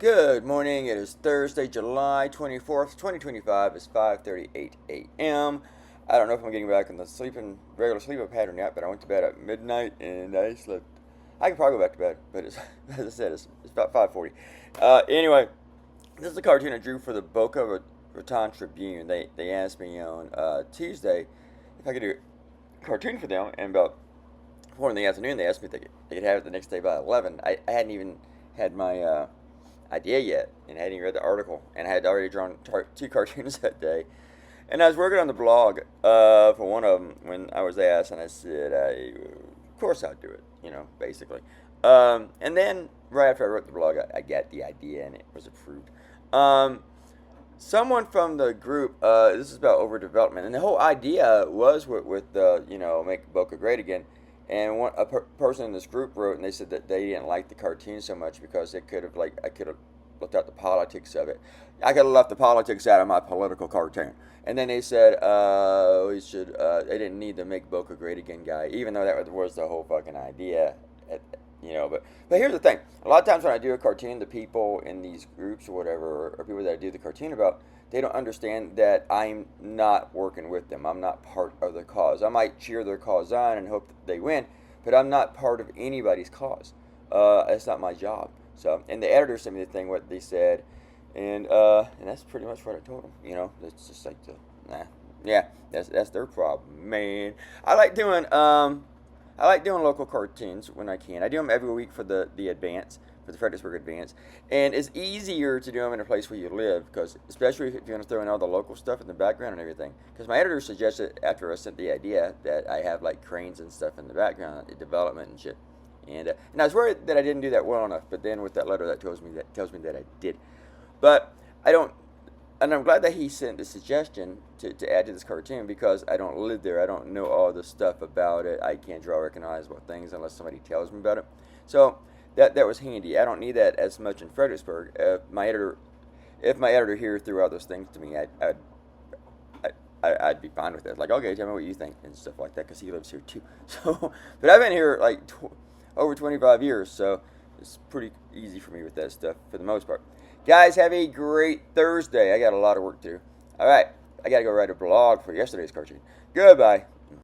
Good morning. It is Thursday, July 24th, 2025. It's 5:38 a.m. I don't know if I'm getting back in the regular sleeping pattern yet, but I went to bed at midnight and I slept. I could probably go back to bed, but as I said, it's about 5:40. Anyway, this is a cartoon I drew for the Boca Raton Tribune. They asked me on Tuesday if I could do a cartoon for them, and about 4 in the afternoon they asked me if they could have it the next day by 11. I hadn't even had my idea yet, and I hadn't even read the article, and I had already drawn two cartoons that day. And I was working on the blog for one of them when I was asked, and I said, of course I'd do it, basically. And then right after I wrote the blog, I got the idea, and it was approved. Someone from the group, this is about overdevelopment, and the whole idea was with make Boca great again. And a person in this group wrote, and they said that they didn't like the cartoon so much because it could have, I could have left out the politics of it. I could have left the politics out of my political cartoon. And then they said, they didn't need the Make Boca Great Again guy, even though that was the whole fucking idea. But here's the thing. A lot of times when I do a cartoon, the people in these groups or whatever, or people that I do the cartoon about, they don't understand that I'm not working with them. I'm not part of their cause. I might cheer their cause on and hope that they win, but I'm not part of anybody's cause. It's not my job. So, and the editor sent me the thing, what they said, and that's pretty much what I told them. It's just like that's their problem, man. I like doing local cartoons when I can. I do them every week for the Advance, for the Fredericksburg Advance, and it's easier to do them in a place where you live, because especially if you're going to throw in all the local stuff in the background and everything. Because my editor suggested after I sent the idea that I have cranes and stuff in the background, development and shit, and I was worried that I didn't do that well enough. But then with that letter, that tells me that I did. But I don't. And I'm glad that he sent the suggestion to add to this cartoon, because I don't live there. I don't know all the stuff about it. I can't draw recognizable things unless somebody tells me about it. So that was handy. I don't need that as much in Fredericksburg. If my editor here threw out those things to me, I'd be fine with it. Okay, tell me what you think and stuff like that, because he lives here too. So, but I've been here over 25 years, so it's pretty easy for me with that stuff for the most part. Guys, have a great Thursday. I got a lot of work to do. All right, I got to go write a blog for yesterday's cartoon. Goodbye.